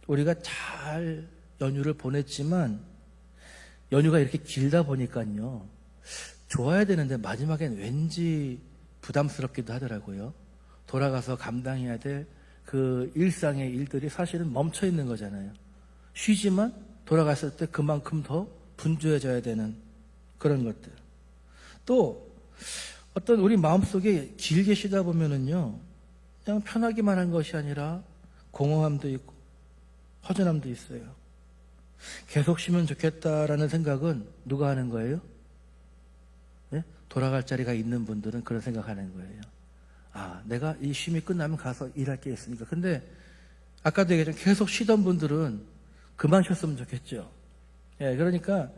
우리가 잘 연휴를 보냈지만 연휴가 이렇게 길다 보니까요, 좋아야 되는데 마지막엔 왠지 부담스럽기도 하더라고요. 돌아가서 감당해야 될 그 일상의 일들이 사실은 멈춰 있는 거잖아요. 쉬지만 돌아갔을 때 그만큼 더 분주해져야 되는 그런 것들. 또 어떤 우리 마음속에 길게 쉬다 보면은요, 그냥 편하기만 한 것이 아니라 공허함도 있고 허전함도 있어요. 계속 쉬면 좋겠다라는 생각은 누가 하는 거예요? 네? 돌아갈 자리가 있는 분들은 그런 생각하는 거예요. 아, 내가 이 쉼이 끝나면 가서 일할 게 있으니까. 근데 아까도 얘기했지만 계속 쉬던 분들은 그만 쉬었으면 좋겠죠. 예, 그러니까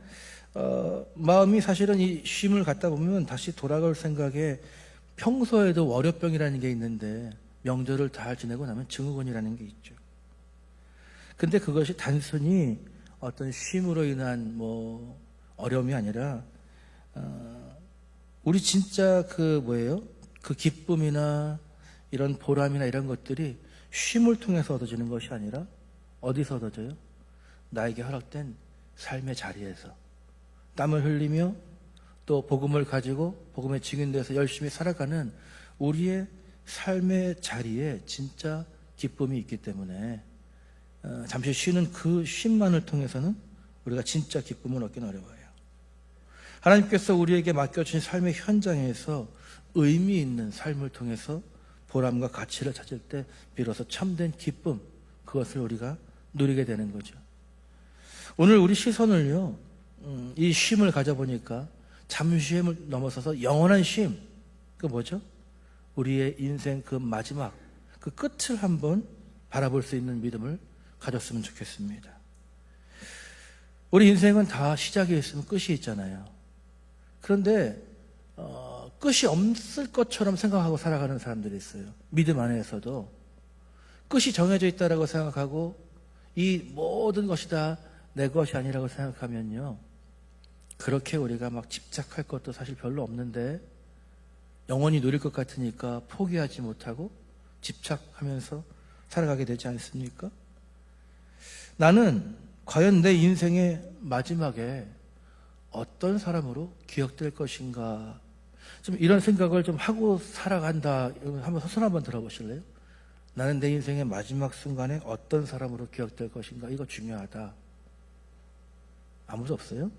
마음이 사실은 이 쉼을 갖다 보면 다시 돌아갈 생각에, 평소에도 월요병이라는 게 있는데 명절을 잘 지내고 나면 증후군이라는 게 있죠. 근데 그것이 단순히 어떤 쉼으로 인한 어려움이 아니라 우리 진짜 그 기쁨이나 이런 보람이나 이런 것들이 쉼을 통해서 얻어지는 것이 아니라 어디서 얻어져요? 나에게 허락된 삶의 자리에서 땀을 흘리며 또 복음을 가지고 복음에 증인돼서 열심히 살아가는 우리의 삶의 자리에 진짜 기쁨이 있기 때문에 잠시 쉬는 그 쉼만을 통해서는 우리가 진짜 기쁨을 얻기는 어려워요. 하나님께서 우리에게 맡겨주신 삶의 현장에서 의미 있는 삶을 통해서 보람과 가치를 찾을 때 비로소 참된 기쁨, 그것을 우리가 누리게 되는 거죠. 오늘 우리 시선을요, 이 쉼을 가져보니까 잠쉬임을 넘어서서 영원한 쉼, 그 뭐죠? 우리의 인생 그 마지막, 그 끝을 한번 바라볼 수 있는 믿음을 가졌으면 좋겠습니다. 우리 인생은 다 시작이 있으면 끝이 있잖아요. 그런데 끝이 없을 것처럼 생각하고 살아가는 사람들이 있어요. 믿음 안에서도 끝이 정해져 있다라고 생각하고 이 모든 것이 다 내 것이 아니라고 생각하면요, 그렇게 우리가 막 집착할 것도 사실 별로 없는데 영원히 누릴 것 같으니까 포기하지 못하고 집착하면서 살아가게 되지 않습니까? 나는 과연 내 인생의 마지막에 어떤 사람으로 기억될 것인가, 좀 이런 생각을 좀 하고 살아간다. 한번 손 한번 들어보실래요? 나는 내 인생의 마지막 순간에 어떤 사람으로 기억될 것인가, 이거 중요하다. 아무도 없어요?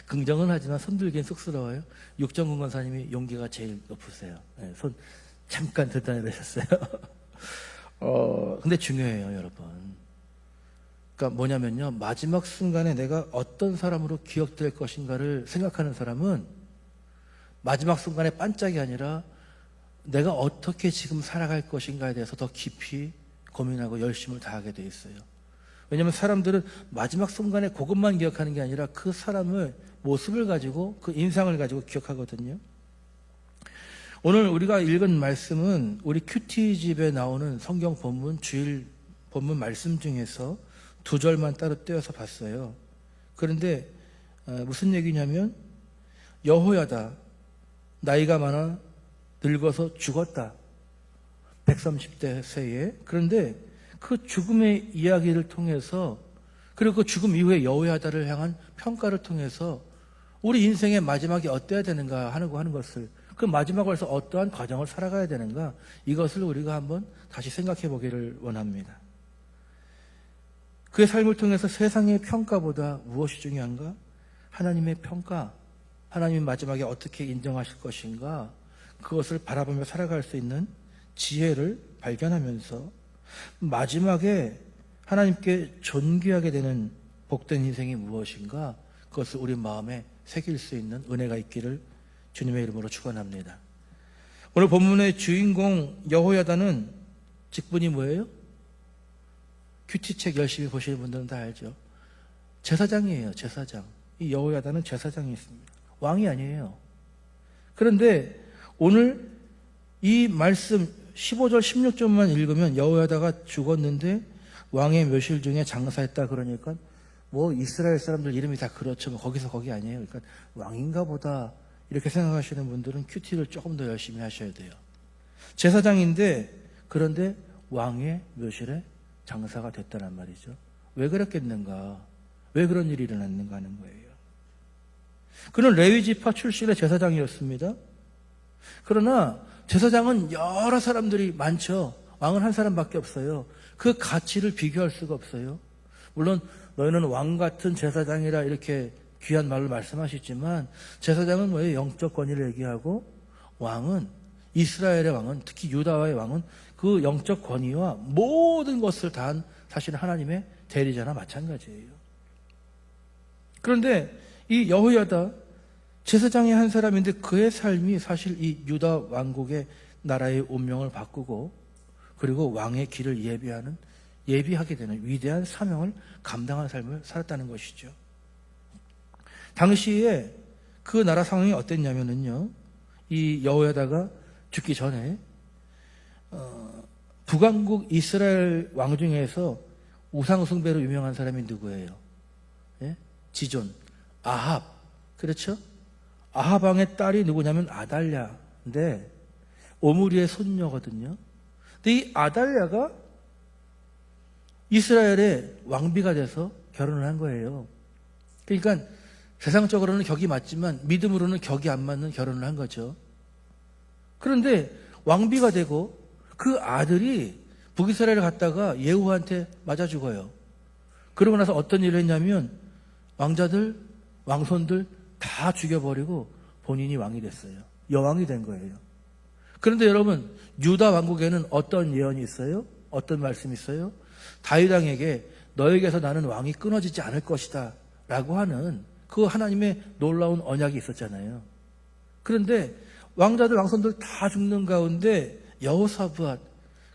긍정은 하지만 손 들기엔 쑥스러워요. 육정근 권사님이 용기가 제일 높으세요. 네, 손 잠깐 들다 내셨어요. 근데 중요해요, 여러분. 그러니까 뭐냐면요, 마지막 순간에 내가 어떤 사람으로 기억될 것인가를 생각하는 사람은 마지막 순간에 반짝이 아니라 내가 어떻게 지금 살아갈 것인가에 대해서 더 깊이 고민하고 열심을 다하게 돼 있어요. 왜냐하면 사람들은 마지막 순간에 그것만 기억하는 게 아니라 그 사람의 모습을 가지고, 그 인상을 가지고 기억하거든요. 오늘 우리가 읽은 말씀은 우리 큐티집에 나오는 성경 본문, 주일 본문 말씀 중에서 2절만 따로 떼어서 봤어요. 그런데 무슨 얘기냐면, 여호야다 나이가 많아 늙어서 죽었다. 130대 세에. 그런데 그 죽음의 이야기를 통해서, 그리고 그 죽음 이후에 여호야다를 향한 평가를 통해서 우리 인생의 마지막이 어때야 되는가 하는 것을, 그 마지막에서 어떠한 과정을 살아가야 되는가, 이것을 우리가 한번 다시 생각해 보기를 원합니다. 그의 삶을 통해서 세상의 평가보다 무엇이 중요한가? 하나님의 평가, 하나님이 마지막에 어떻게 인정하실 것인가, 그것을 바라보며 살아갈 수 있는 지혜를 발견하면서 마지막에 하나님께 존귀하게 되는 복된 인생이 무엇인가, 그것을 우리 마음에 새길 수 있는 은혜가 있기를 주님의 이름으로 축원합니다. 오늘 본문의 주인공 여호야다는 직분이 뭐예요? 큐티책 열심히 보시는 분들은 다 알죠. 제사장이에요, 제사장. 이 여호야다는 제사장이 있습니다. 왕이 아니에요. 그런데 오늘 이 말씀 15절 16절만 읽으면 여호야다가 죽었는데 왕의 묘실 중에 장사했다 그러니까 이스라엘 사람들 이름이 다 그렇죠. 거기서 거기 아니에요. 그러니까 왕인가 보다 이렇게 생각하시는 분들은 큐티를 조금 더 열심히 하셔야 돼요. 제사장인데, 그런데 왕의 묘실에 장사가 됐다는 말이죠. 왜 그랬겠는가? 왜 그런 일이 일어났는가 하는 거예요. 그는 레위 지파 출신의 제사장이었습니다. 그러나 제사장은 여러 사람들이 많죠. 왕은 한 사람밖에 없어요. 그 가치를 비교할 수가 없어요. 물론 너희는 왕 같은 제사장이라 이렇게 귀한 말로 말씀하시지만 제사장은 뭐예요? 영적 권위를 얘기하고 왕은 이스라엘의 왕은 특히 유다와의 왕은 그 영적 권위와 모든 것을 다한 사실은 하나님의 대리자나 마찬가지예요. 그런데 이 여호야다 제사장의 한 사람인데 그의 삶이 사실 이 유다 왕국의 나라의 운명을 바꾸고 그리고 왕의 길을 예비하게 되는 위대한 사명을 감당한 삶을 살았다는 것이죠. 당시에 그 나라 상황이 어땠냐면요, 이 여호야다가 죽기 전에 북왕국 이스라엘 왕 중에서 우상 숭배로 유명한 사람이 누구예요? 예? 지존, 아합, 그렇죠? 아합 왕의 딸이 누구냐면 아달랴인데 오므리의 손녀거든요. 근데 이 아달랴가 이스라엘의 왕비가 돼서 결혼을 한 거예요. 그러니까 세상적으로는 격이 맞지만 믿음으로는 격이 안 맞는 결혼을 한 거죠. 그런데 왕비가 되고 그 아들이 북이스라엘을 갔다가 예후한테 맞아 죽어요. 그러고 나서 어떤 일을 했냐면 왕자들, 왕손들 다 죽여버리고 본인이 왕이 됐어요. 여왕이 된 거예요. 그런데 여러분, 유다 왕국에는 어떤 예언이 있어요? 어떤 말씀이 있어요? 다윗 왕에게 너에게서 나는 왕이 끊어지지 않을 것이다 라고 하는 그 하나님의 놀라운 언약이 있었잖아요. 그런데 왕자들, 왕손들 다 죽는 가운데 여호사밧,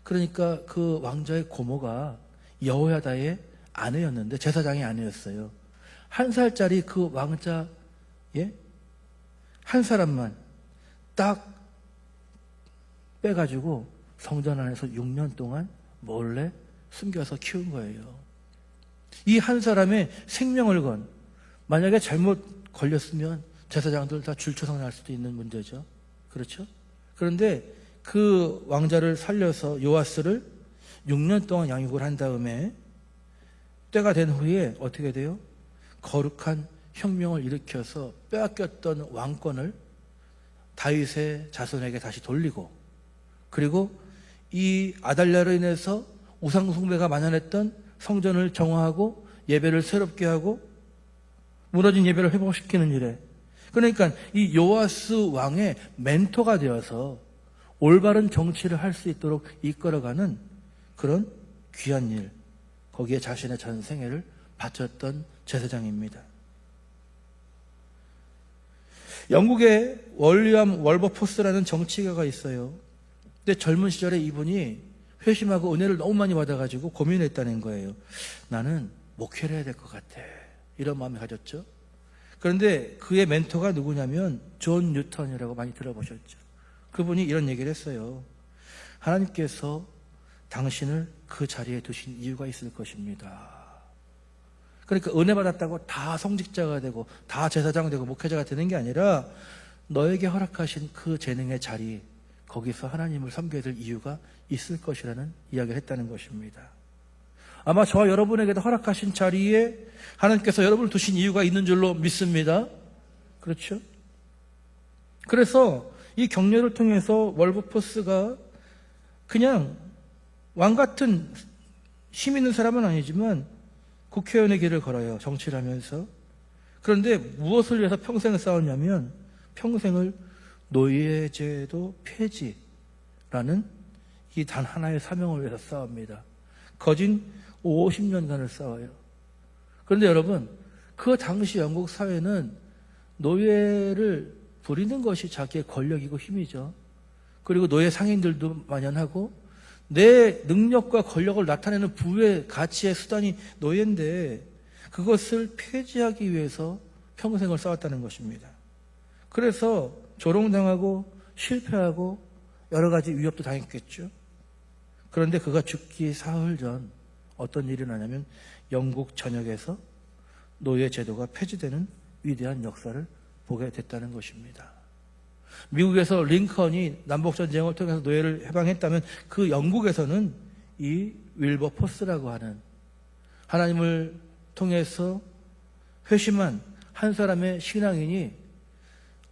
그러니까 그 왕자의 고모가 여호야다의 아내였는데 제사장의 아내였어요. 1살짜리 그 왕자 한 사람만 딱 빼가지고 성전 안에서 6년 동안 몰래 숨겨서 키운 거예요. 이 한 사람의 생명을 건, 만약에 잘못 걸렸으면 제사장들 다 줄초상 날 수도 있는 문제죠. 그렇죠? 그런데 그 왕자를 살려서 요아스를 6년 동안 양육을 한 다음에 때가 된 후에 어떻게 돼요? 거룩한 혁명을 일으켜서 빼앗겼던 왕권을 다윗의 자손에게 다시 돌리고, 그리고 이 아달랴로 인해서 우상 숭배가 만연했던 성전을 정화하고 예배를 새롭게 하고 무너진 예배를 회복시키는 일에, 그러니까 이 요아스 왕의 멘토가 되어서 올바른 정치를 할 수 있도록 이끌어가는 그런 귀한 일, 거기에 자신의 전생애를 바쳤던 제사장입니다. 영국에 월리엄 월버포스라는 정치가가 있어요. 근데 젊은 시절에 이분이 회심하고 은혜를 너무 많이 받아가지고 고민했다는 거예요. 나는 목회를 해야 될 것 같아, 이런 마음을 가졌죠. 그런데 그의 멘토가 누구냐면 존 뉴턴이라고 많이 들어보셨죠. 그분이 이런 얘기를 했어요. 하나님께서 당신을 그 자리에 두신 이유가 있을 것입니다. 그러니까 은혜 받았다고 다 성직자가 되고 다 제사장 되고 목회자가 되는 게 아니라 너에게 허락하신 그 재능의 자리, 거기서 하나님을 섬겨야 될 이유가 있을 것이라는 이야기를 했다는 것입니다. 아마 저와 여러분에게도 허락하신 자리에 하나님께서 여러분을 두신 이유가 있는 줄로 믿습니다. 그렇죠? 그래서 이 격려를 통해서 월버포스가 그냥 왕 같은 힘 있는 사람은 아니지만 국회의원의 길을 걸어요. 정치를 하면서. 그런데 무엇을 위해서 평생을 싸웠냐면 평생을 노예제도 폐지라는 이 단 하나의 사명을 위해서 싸웁니다. 거진 50년간을 싸워요. 그런데 여러분, 그 당시 영국 사회는 노예를 부리는 것이 자기의 권력이고 힘이죠. 그리고 노예 상인들도 만연하고 내 능력과 권력을 나타내는 부의 가치의 수단이 노예인데 그것을 폐지하기 위해서 평생을 싸웠다는 것입니다. 그래서 조롱당하고 실패하고 여러 가지 위협도 당했겠죠. 그런데 그가 죽기 사흘 전 어떤 일이 나냐면 영국 전역에서 노예 제도가 폐지되는 위대한 역사를 보게 됐다는 것입니다. 미국에서 링컨이 남북전쟁을 통해서 노예를 해방했다면 그 영국에서는 이 윌버포스라고 하는 하나님을 통해서 회심한 한 사람의 신앙인이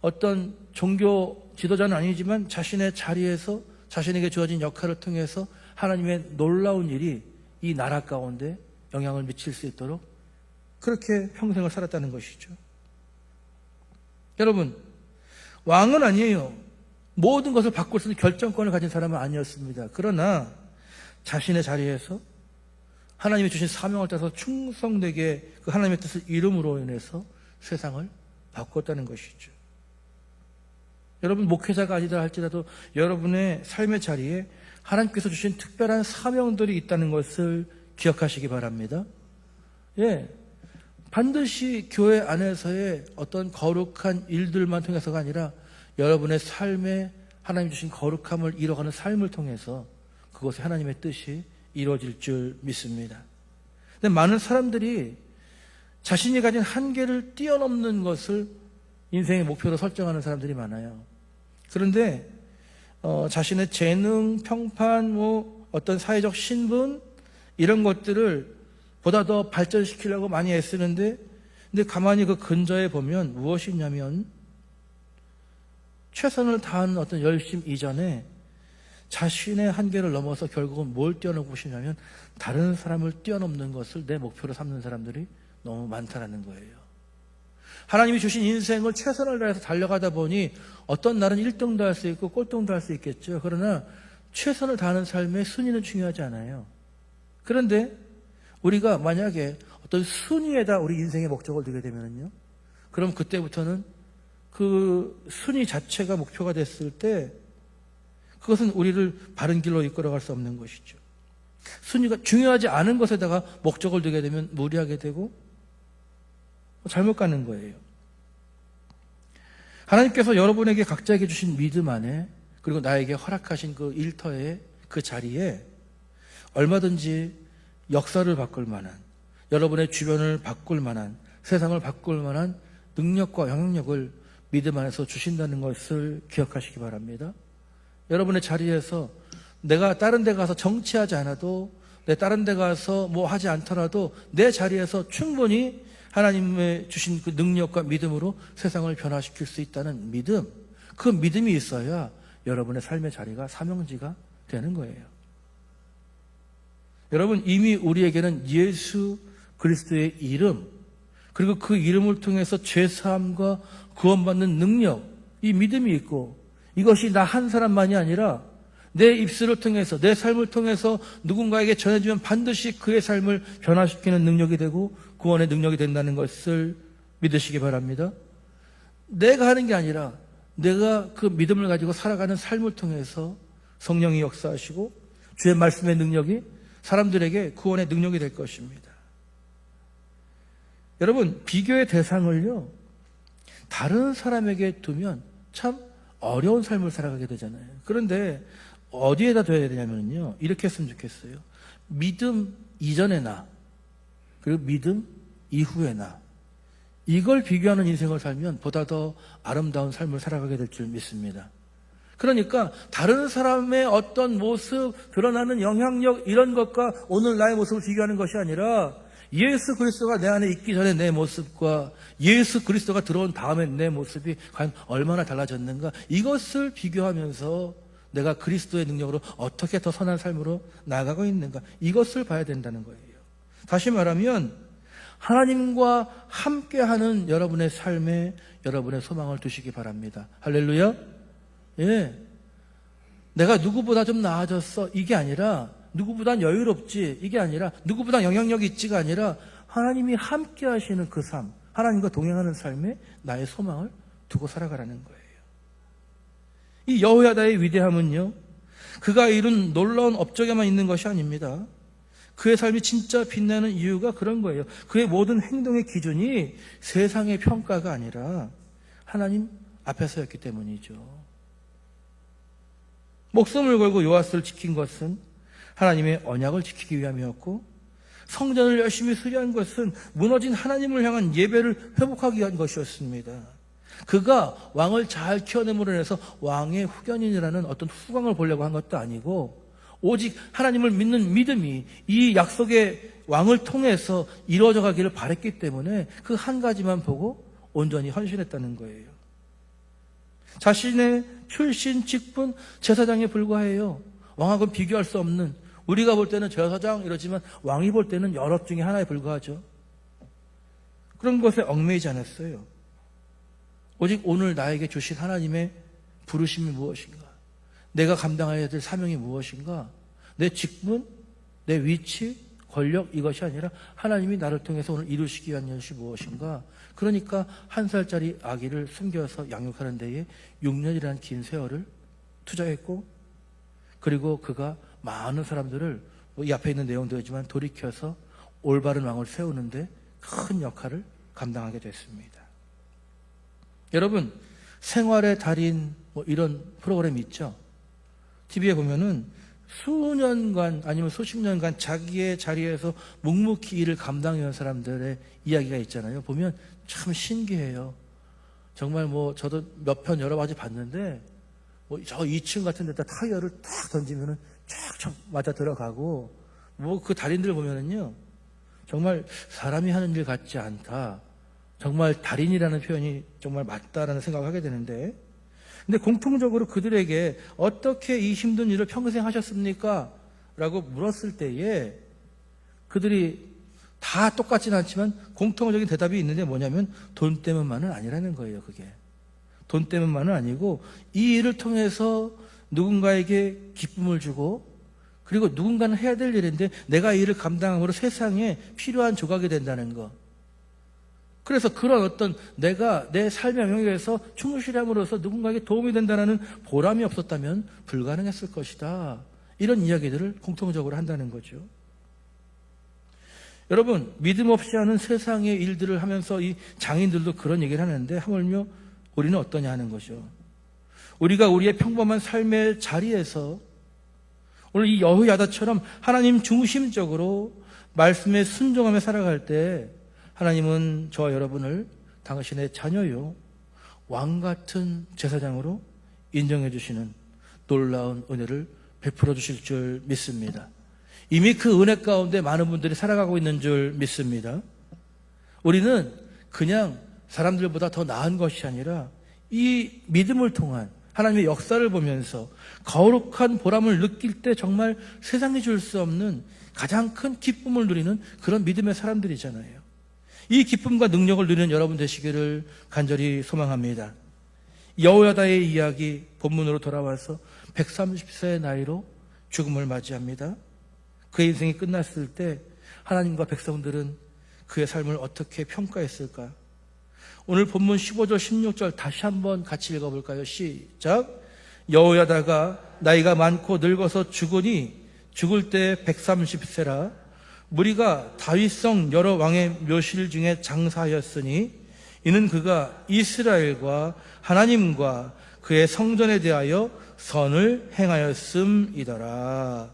어떤 종교 지도자는 아니지만 자신의 자리에서 자신에게 주어진 역할을 통해서 하나님의 놀라운 일이 이 나라 가운데 영향을 미칠 수 있도록 그렇게 평생을 살았다는 것이죠. 여러분, 왕은 아니에요. 모든 것을 바꿀 수 있는 결정권을 가진 사람은 아니었습니다. 그러나 자신의 자리에서 하나님이 주신 사명을 따라서 충성되게 그 하나님의 뜻을 이름으로 인해서 세상을 바꿨다는 것이죠. 여러분, 목회자가 아니다 할지라도 여러분의 삶의 자리에 하나님께서 주신 특별한 사명들이 있다는 것을 기억하시기 바랍니다. 예, 반드시 교회 안에서의 어떤 거룩한 일들만 통해서가 아니라 여러분의 삶에 하나님 주신 거룩함을 이뤄가는 삶을 통해서 그것에 하나님의 뜻이 이루어질 줄 믿습니다. 근데 많은 사람들이 자신이 가진 한계를 뛰어넘는 것을 인생의 목표로 설정하는 사람들이 많아요. 그런데 자신의 재능, 평판, 어떤 사회적 신분 이런 것들을 보다 더 발전시키려고 많이 애쓰는데, 근데 가만히 그 근저에 보면 무엇이 있냐면 최선을 다한 어떤 열심 이전에 자신의 한계를 넘어서 결국은 뭘 뛰어넘고 싶냐면 다른 사람을 뛰어넘는 것을 내 목표로 삼는 사람들이 너무 많다는 거예요. 하나님이 주신 인생을 최선을 다해서 달려가다 보니 어떤 날은 1등도 할 수 있고 꼴등도 할 수 있겠죠. 그러나 최선을 다하는 삶의 순위는 중요하지 않아요. 그런데 우리가 만약에 어떤 순위에다 우리 인생의 목적을 두게 되면요, 그럼 그때부터는 그 순위 자체가 목표가 됐을 때 그것은 우리를 바른 길로 이끌어갈 수 없는 것이죠. 순위가 중요하지 않은 것에다가 목적을 두게 되면 무리하게 되고 잘못 가는 거예요. 하나님께서 여러분에게 각자에게 주신 믿음 안에, 그리고 나에게 허락하신 그 일터에, 그 자리에 얼마든지 역사를 바꿀 만한, 여러분의 주변을 바꿀 만한, 세상을 바꿀 만한 능력과 영향력을 믿음 안에서 주신다는 것을 기억하시기 바랍니다. 여러분의 자리에서 내가 다른 데 가서 정치하지 않아도, 내 다른 데 가서 뭐 하지 않더라도 내 자리에서 충분히 하나님의 주신 그 능력과 믿음으로 세상을 변화시킬 수 있다는 믿음, 그 믿음이 있어야 여러분의 삶의 자리가 사명지가 되는 거예요. 여러분, 이미 우리에게는 예수 그리스도의 이름, 그리고 그 이름을 통해서 죄사함과 구원받는 능력, 이 믿음이 있고, 이것이 나 한 사람만이 아니라 내 입술을 통해서, 내 삶을 통해서 누군가에게 전해주면 반드시 그의 삶을 변화시키는 능력이 되고 구원의 능력이 된다는 것을 믿으시기 바랍니다. 내가 하는 게 아니라 내가 그 믿음을 가지고 살아가는 삶을 통해서 성령이 역사하시고 주의 말씀의 능력이 사람들에게 구원의 능력이 될 것입니다. 여러분, 비교의 대상을요, 다른 사람에게 두면 참 어려운 삶을 살아가게 되잖아요. 그런데 어디에다 둬야 되냐면요, 이렇게 했으면 좋겠어요. 믿음 이전의 나, 그리고 믿음 이후의 나, 이걸 비교하는 인생을 살면 보다 더 아름다운 삶을 살아가게 될 줄 믿습니다. 그러니까 다른 사람의 어떤 모습, 드러나는 영향력, 이런 것과 오늘 나의 모습을 비교하는 것이 아니라 예수 그리스도가 내 안에 있기 전에 내 모습과 예수 그리스도가 들어온 다음에 내 모습이 과연 얼마나 달라졌는가, 이것을 비교하면서 내가 그리스도의 능력으로 어떻게 더 선한 삶으로 나아가고 있는가, 이것을 봐야 된다는 거예요. 다시 말하면 하나님과 함께하는 여러분의 삶에 여러분의 소망을 두시기 바랍니다. 할렐루야. 예, 내가 누구보다 좀 나아졌어, 이게 아니라 누구보다 여유롭지, 이게 아니라 누구보다 영향력이 있지가 아니라 하나님이 함께 하시는 그 삶, 하나님과 동행하는 삶에 나의 소망을 두고 살아가라는 거예요. 이 여호야다의 위대함은요, 그가 이룬 놀라운 업적에만 있는 것이 아닙니다. 그의 삶이 진짜 빛나는 이유가 그런 거예요. 그의 모든 행동의 기준이 세상의 평가가 아니라 하나님 앞에서였기 때문이죠. 목숨을 걸고 요아스를 지킨 것은 하나님의 언약을 지키기 위함이었고, 성전을 열심히 수리한 것은 무너진 하나님을 향한 예배를 회복하기 위한 것이었습니다. 그가 왕을 잘 키워냄으로 인해서 왕의 후견인이라는 어떤 후광을 보려고 한 것도 아니고, 오직 하나님을 믿는 믿음이 이 약속의 왕을 통해서 이루어져 가기를 바랬기 때문에 그 한 가지만 보고 온전히 헌신했다는 거예요. 자신의 출신, 직분, 제사장에 불과해요. 왕하고는 비교할 수 없는, 우리가 볼 때는 제사장 이러지만 왕이 볼 때는 여럿 중에 하나에 불과하죠. 그런 것에 얽매이지 않았어요. 오직 오늘 나에게 주신 하나님의 부르심이 무엇인가? 내가 감당해야 될 사명이 무엇인가? 내 직분, 내 위치, 권력 이것이 아니라 하나님이 나를 통해서 오늘 이루시기 위한 것이 무엇인가? 그러니까 1살짜리 아기를 숨겨서 양육하는 데에 6년이라는 긴 세월을 투자했고, 그리고 그가 많은 사람들을 이 앞에 있는 내용도이지만 돌이켜서 올바른 왕을 세우는데 큰 역할을 감당하게 됐습니다. 여러분, 생활의 달인 이런 프로그램이 있죠. TV에 보면은 수년간 아니면 수십 년간 자기의 자리에서 묵묵히 일을 감당해온 사람들의 이야기가 있잖아요. 보면 참 신기해요. 정말 저도 몇 편 여러 가지 봤는데 저 2층 같은 데다 타이어를 탁 던지면은 쫙쫙 맞아 들어가고 그 달인들 보면은요 정말 사람이 하는 일 같지 않다. 정말 달인이라는 표현이 정말 맞다라는 생각을 하게 되는데, 근데 공통적으로 그들에게 어떻게 이 힘든 일을 평생 하셨습니까? 라고 물었을 때에 그들이 다 똑같지는 않지만 공통적인 대답이 있는데 뭐냐면 돈 때문만은 아니라는 거예요. 그게 돈 때문만은 아니고 이 일을 통해서 누군가에게 기쁨을 주고, 그리고 누군가는 해야 될 일인데 내가 이 일을 감당함으로 세상에 필요한 조각이 된다는 거. 그래서 그런 어떤 내가 내 삶의 영역에서 충실히 함으로써 누군가에게 도움이 된다는 보람이 없었다면 불가능했을 것이다. 이런 이야기들을 공통적으로 한다는 거죠. 여러분, 믿음 없이 하는 세상의 일들을 하면서 이 장인들도 그런 얘기를 하는데 하물며 우리는 어떠냐 하는 거죠. 우리가 우리의 평범한 삶의 자리에서 오늘 이 여호야다처럼 하나님 중심적으로 말씀에 순종하며 살아갈 때 하나님은 저와 여러분을 당신의 자녀요 왕같은 제사장으로 인정해 주시는 놀라운 은혜를 베풀어 주실 줄 믿습니다. 이미 그 은혜 가운데 많은 분들이 살아가고 있는 줄 믿습니다. 우리는 그냥 사람들보다 더 나은 것이 아니라 이 믿음을 통한 하나님의 역사를 보면서 거룩한 보람을 느낄 때 정말 세상이 줄 수 없는 가장 큰 기쁨을 누리는 그런 믿음의 사람들이잖아요. 이 기쁨과 능력을 누리는 여러분 되시기를 간절히 소망합니다. 여호야다의 이야기 본문으로 돌아와서 130세의 나이로 죽음을 맞이합니다. 그의 인생이 끝났을 때 하나님과 백성들은 그의 삶을 어떻게 평가했을까? 오늘 본문 15절 16절 다시 한번 같이 읽어볼까요? 시작. 여호야다가 나이가 많고 늙어서 죽으니 죽을 때 130세라 무리가 다윗성 여러 왕의 묘실 중에 장사하였으니 이는 그가 이스라엘과 하나님과 그의 성전에 대하여 선을 행하였음이더라.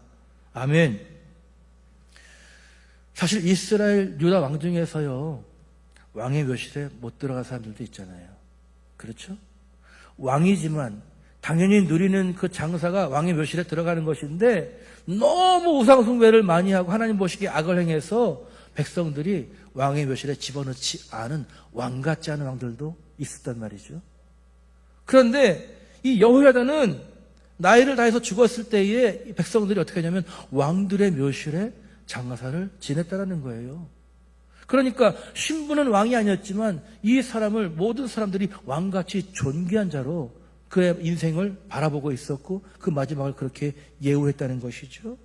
아멘. 사실 이스라엘 유다 왕 중에서요 왕의 묘실에 못 들어간 사람들도 있잖아요. 그렇죠? 왕이지만 당연히 누리는 그 장사가 왕의 묘실에 들어가는 것인데 너무 우상 숭배를 많이 하고 하나님 보시기에 악을 행해서 백성들이 왕의 묘실에 집어넣지 않은 왕 같지 않은 왕들도 있었단 말이죠. 그런데 이 여호야다는 나이를 다해서 죽었을 때에 이 백성들이 어떻게 하냐면 왕들의 묘실에 장사를 지냈다라는 거예요. 그러니까 신부는 왕이 아니었지만 이 사람을 모든 사람들이 왕같이 존귀한 자로 그의 인생을 바라보고 있었고 그 마지막을 그렇게 예우했다는 것이죠.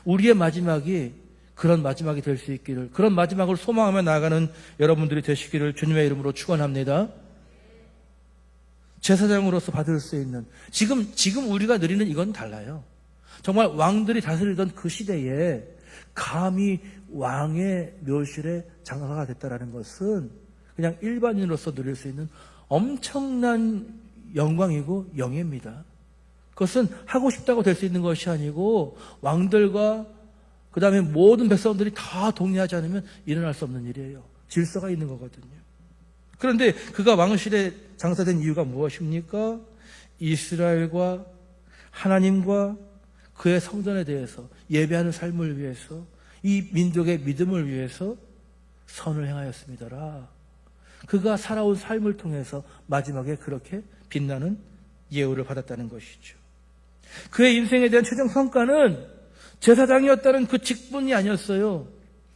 우리의 마지막이 그런 마지막이 될 수 있기를, 그런 마지막을 소망하며 나아가는 여러분들이 되시기를 주님의 이름으로 축원합니다. 제사장으로서 받을 수 있는 지금 우리가 누리는 이건 달라요. 정말 왕들이 다스리던 그 시대에 감히 왕의 묘실에 장사가 됐다라는 것은 그냥 일반인으로서 누릴 수 있는 엄청난 영광이고 영예입니다. 그것은 하고 싶다고 될 수 있는 것이 아니고 왕들과 그 다음에 모든 백성들이 다 동의하지 않으면 일어날 수 없는 일이에요. 질서가 있는 거거든요. 그런데 그가 왕실에 장사된 이유가 무엇입니까? 이스라엘과 하나님과 그의 성전에 대해서 예배하는 삶을 위해서 이 민족의 믿음을 위해서 선을 행하였습니다라. 그가 살아온 삶을 통해서 마지막에 그렇게 빛나는 예우를 받았다는 것이죠. 그의 인생에 대한 최종 성과는 제사장이었다는 그 직분이 아니었어요.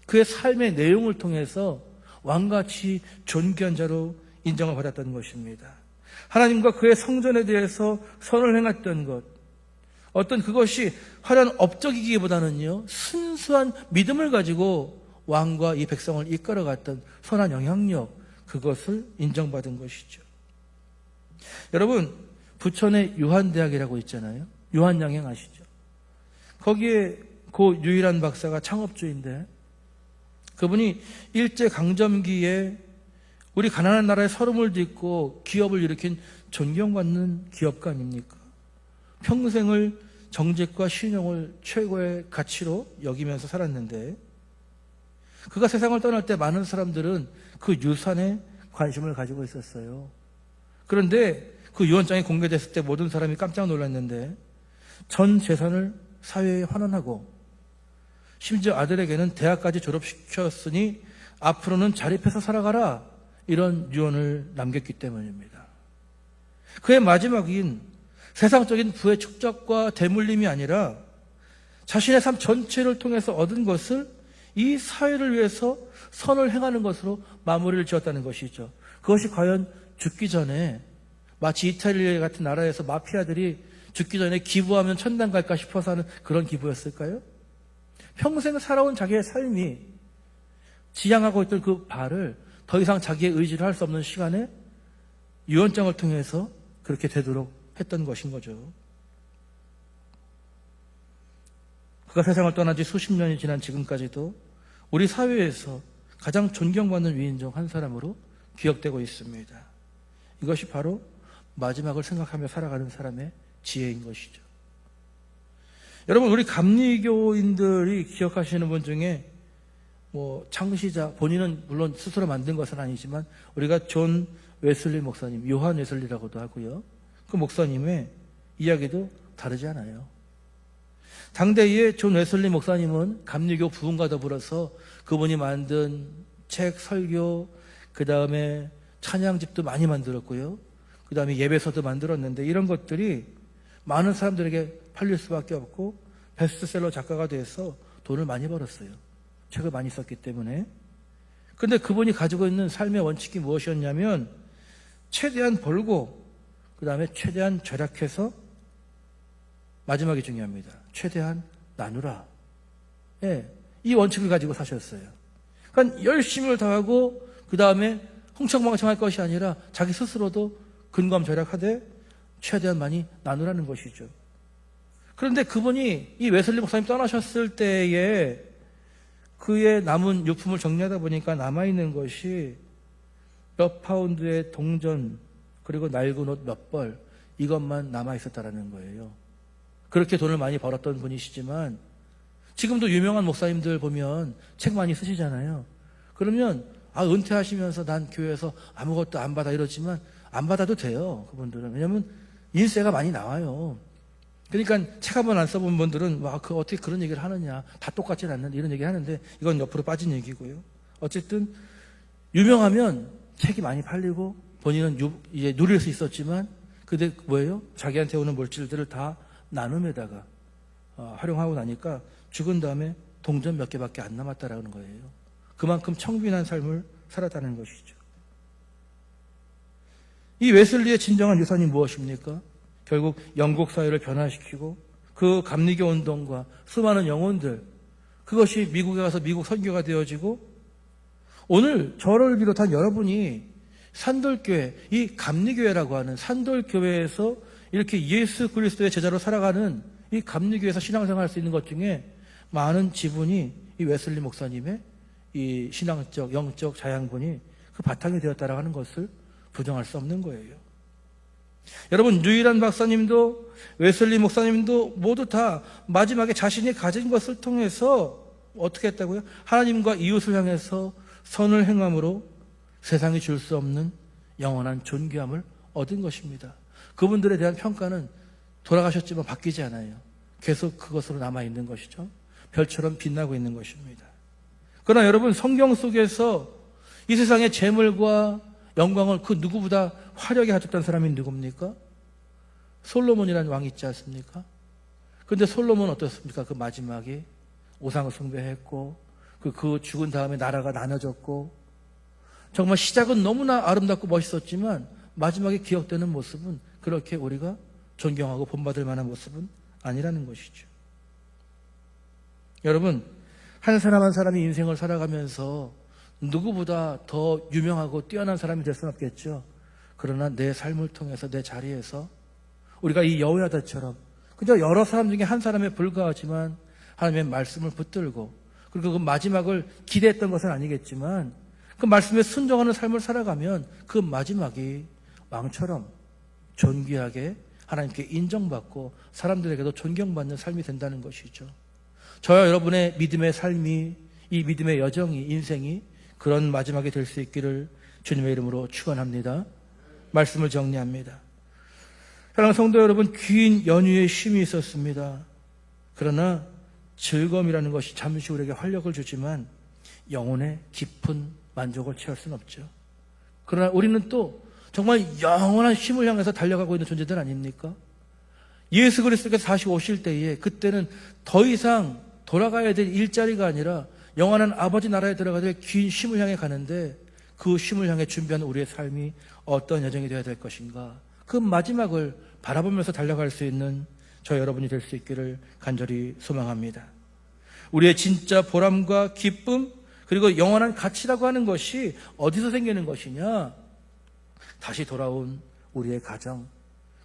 그의 삶의 내용을 통해서 왕같이 존귀한 자로 인정을 받았다는 것입니다. 하나님과 그의 성전에 대해서 선을 행했던 것, 어떤 그것이 화려한 업적이기보다는요, 순수한 믿음을 가지고 왕과 이 백성을 이끌어갔던 선한 영향력, 그것을 인정받은 것이죠. 여러분, 부천에 유한대학이라고 있잖아요. 유한양행 아시죠? 거기에 고 유일한 박사가 창업주인데, 그분이 일제강점기에 우리 가난한 나라에 서름을 딛고 기업을 일으킨 존경받는 기업가 아닙니까? 평생을 정직과 신용을 최고의 가치로 여기면서 살았는데, 그가 세상을 떠날 때 많은 사람들은 그 유산에 관심을 가지고 있었어요. 그런데 그 유언장이 공개됐을 때 모든 사람이 깜짝 놀랐는데, 전 재산을 사회에 환원하고 심지어 아들에게는 대학까지 졸업시켰으니 앞으로는 자립해서 살아가라, 이런 유언을 남겼기 때문입니다. 그의 마지막인 세상적인 부의 축적과 대물림이 아니라 자신의 삶 전체를 통해서 얻은 것을 이 사회를 위해서 선을 행하는 것으로 마무리를 지었다는 것이죠. 그것이 과연 죽기 전에 마치 이탈리아 같은 나라에서 마피아들이 죽기 전에 기부하면 천당 갈까 싶어서 하는 그런 기부였을까요? 평생 살아온 자기의 삶이 지향하고 있던 그 바를 더 이상 자기의 의지를 할 수 없는 시간에 유언장을 통해서 그렇게 되도록 했던 것인 거죠. 그가 세상을 떠난 지 수십 년이 지난 지금까지도 우리 사회에서 가장 존경받는 위인 중 한 사람으로 기억되고 있습니다. 이것이 바로 마지막을 생각하며 살아가는 사람의 지혜인 것이죠. 여러분, 우리 감리교인들이 기억하시는 분 중에 창시자, 본인은 물론 스스로 만든 것은 아니지만 우리가 존 웨슬리 목사님, 요한 웨슬리라고도 하고요, 그 목사님의 이야기도 다르지 않아요. 당대의 존 웨슬리 목사님은 감리교 부흥과 더불어서 그분이 만든 책, 설교, 그 다음에 찬양집도 많이 만들었고요, 그 다음에 예배서도 만들었는데, 이런 것들이 많은 사람들에게 팔릴 수밖에 없고 베스트셀러 작가가 돼서 돈을 많이 벌었어요. 책을 많이 썼기 때문에. 그런데 그분이 가지고 있는 삶의 원칙이 무엇이었냐면, 최대한 벌고 그 다음에 최대한 절약해서, 마지막이 중요합니다, 최대한 나누라. 예, 이 원칙을 가지고 사셨어요. 그러니까 열심을 다하고 그 다음에 흥청망청할 것이 아니라 자기 스스로도 근검절약하되 최대한 많이 나누라는 것이죠. 그런데 그분이, 이 웨슬리 목사님 떠나셨을 때에 그의 남은 유품을 정리하다 보니까 남아있는 것이 몇 파운드의 동전, 그리고 낡은 옷 몇 벌, 이것만 남아있었다라는 거예요. 그렇게 돈을 많이 벌었던 분이시지만 지금도 유명한 목사님들 보면 책 많이 쓰시잖아요. 그러면 은퇴하시면서 난 교회에서 아무것도 안 받아 이러지만 안 받아도 돼요, 그분들은. 왜냐하면 인세가 많이 나와요. 그러니까 책 한 번 안 써본 분들은 어떻게 그런 얘기를 하느냐, 다 똑같진 않는데, 이런 얘기 하는데, 이건 옆으로 빠진 얘기고요. 어쨌든 유명하면 책이 많이 팔리고 본인은 이제 누릴 수 있었지만, 근데 뭐예요? 자기한테 오는 물질들을 다 나눔에다가 활용하고 나니까 죽은 다음에 동전 몇 개밖에 안 남았다라는 거예요. 그만큼 청빈한 삶을 살았다는 것이죠. 이 웨슬리의 진정한 유산이 무엇입니까? 결국 영국 사회를 변화시키고 그 감리교 운동과 수많은 영혼들, 그것이 미국에 가서 미국 선교가 되어지고, 오늘 저를 비롯한 여러분이 산돌교회, 이 감리교회라고 하는 산돌교회에서 이렇게 예수 그리스도의 제자로 살아가는 이 감리교회에서 신앙생활 할 수 있는 것 중에 많은 지분이 이 웨슬리 목사님의 이 신앙적, 영적 자양분이 그 바탕이 되었다라고 하는 것을 부정할 수 없는 거예요. 여러분, 유일한 박사님도 웨슬리 목사님도 모두 다 마지막에 자신이 가진 것을 통해서 어떻게 했다고요? 하나님과 이웃을 향해서 선을 행함으로 세상이 줄 수 없는 영원한 존귀함을 얻은 것입니다. 그분들에 대한 평가는 돌아가셨지만 바뀌지 않아요. 계속 그것으로 남아있는 것이죠. 별처럼 빛나고 있는 것입니다. 그러나 여러분, 성경 속에서 이 세상의 재물과 영광을 그 누구보다 화려하게 가졌던 사람이 누굽니까? 솔로몬이라는 왕이 있지 않습니까? 그런데 솔로몬은 어떻습니까? 그 마지막에 우상을 숭배했고 그 죽은 다음에 나라가 나눠졌고, 정말 시작은 너무나 아름답고 멋있었지만 마지막에 기억되는 모습은 그렇게 우리가 존경하고 본받을 만한 모습은 아니라는 것이죠. 여러분, 한 사람 한 사람이 인생을 살아가면서 누구보다 더 유명하고 뛰어난 사람이 될 수는 없겠죠. 그러나 내 삶을 통해서, 내 자리에서 우리가 이 여호야다처럼 그저 여러 사람 중에 한 사람에 불과하지만 하나님의 말씀을 붙들고, 그리고 그 마지막을 기대했던 것은 아니겠지만 그 말씀에 순종하는 삶을 살아가면 그 마지막이 왕처럼 존귀하게 하나님께 인정받고 사람들에게도 존경받는 삶이 된다는 것이죠. 저와 여러분의 믿음의 삶이, 이 믿음의 여정이, 인생이 그런 마지막이 될 수 있기를 주님의 이름으로 축원합니다. 말씀을 정리합니다. 사랑하는 성도 여러분, 긴 연휴에 쉼이 있었습니다. 그러나 즐거움이라는 것이 잠시 우리에게 활력을 주지만 영혼의 깊은 만족을 취할 수는 없죠. 그러나 우리는 또 정말 영원한 쉼을 향해서 달려가고 있는 존재들 아닙니까? 예수 그리스도께서 다시 오실 때에 그때는 더 이상 돌아가야 될 일자리가 아니라 영원한 아버지 나라에 들어가야 될 긴 쉼을 향해 가는데, 그 쉼을 향해 준비하는 우리의 삶이 어떤 여정이 되어야 될 것인가, 그 마지막을 바라보면서 달려갈 수 있는 저 여러분이 될 수 있기를 간절히 소망합니다. 우리의 진짜 보람과 기쁨, 그리고 영원한 가치라고 하는 것이 어디서 생기는 것이냐? 다시 돌아온 우리의 가정,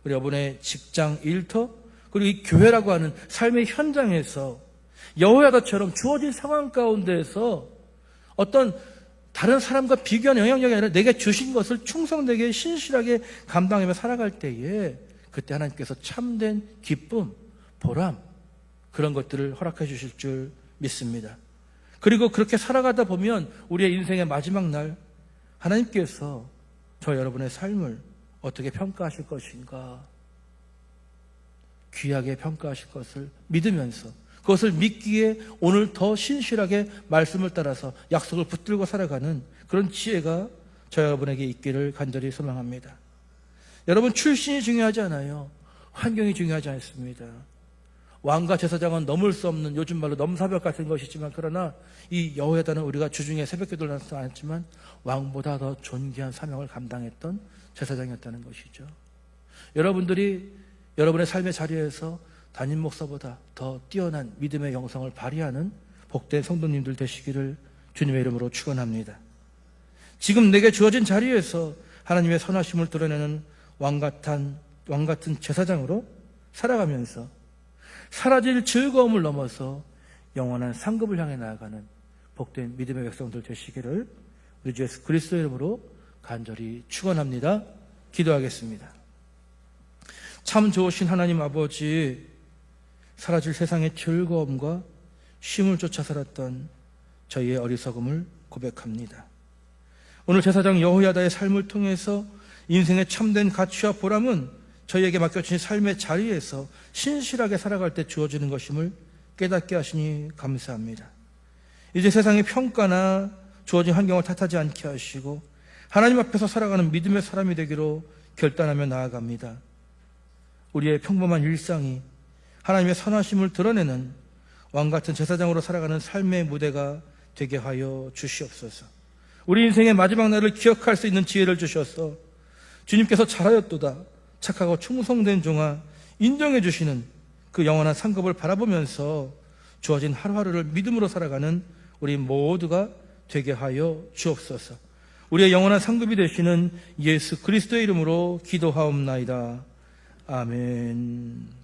우리 여러분의 직장, 일터, 그리고 이 교회라고 하는 삶의 현장에서 여호야다처럼 주어진 상황 가운데에서 어떤 다른 사람과 비교하는 영향력이 아니라 내게 주신 것을 충성되게 신실하게 감당하며 살아갈 때에 그때 하나님께서 참된 기쁨, 보람, 그런 것들을 허락해 주실 줄 믿습니다. 그리고 그렇게 살아가다 보면 우리의 인생의 마지막 날 하나님께서 저 여러분의 삶을 어떻게 평가하실 것인가, 귀하게 평가하실 것을 믿으면서, 그것을 믿기에 오늘 더 신실하게 말씀을 따라서 약속을 붙들고 살아가는 그런 지혜가 저 여러분에게 있기를 간절히 소망합니다. 여러분, 출신이 중요하지 않아요. 환경이 중요하지 않습니다. 왕과 제사장은 넘을 수 없는 요즘 말로 넘사벽 같은 것이지만, 그러나 이 여호야다는 우리가 주중에 새벽기도를 나서지 않았지만 왕보다 더 존귀한 사명을 감당했던 제사장이었다는 것이죠. 여러분들이 여러분의 삶의 자리에서 담임 목사보다 더 뛰어난 믿음의 영성을 발휘하는 복된 성도님들 되시기를 주님의 이름으로 축원합니다. 지금 내게 주어진 자리에서 하나님의 선하심을 드러내는 왕 같은 제사장으로 살아가면서 사라질 즐거움을 넘어서 영원한 상급을 향해 나아가는 복된 믿음의 백성들 되시기를 우리 주 예수 그리스도의 이름으로 간절히 축원합니다. 기도하겠습니다. 참 좋으신 하나님 아버지, 사라질 세상의 즐거움과 쉼을 쫓아 살았던 저희의 어리석음을 고백합니다. 오늘 제사장 여호야다의 삶을 통해서 인생의 참된 가치와 보람은 저희에게 맡겨주신 삶의 자리에서 신실하게 살아갈 때 주어지는 것임을 깨닫게 하시니 감사합니다. 이제 세상의 평가나 주어진 환경을 탓하지 않게 하시고 하나님 앞에서 살아가는 믿음의 사람이 되기로 결단하며 나아갑니다. 우리의 평범한 일상이 하나님의 선하심을 드러내는 왕같은 제사장으로 살아가는 삶의 무대가 되게 하여 주시옵소서. 우리 인생의 마지막 날을 기억할 수 있는 지혜를 주셔서 주님께서 잘하였도다, 착하고 충성된 종아, 인정해 주시는 그 영원한 상급을 바라보면서 주어진 하루하루를 믿음으로 살아가는 우리 모두가 되게 하여 주옵소서. 우리의 영원한 상급이 되시는 예수 그리스도의 이름으로 기도하옵나이다. 아멘.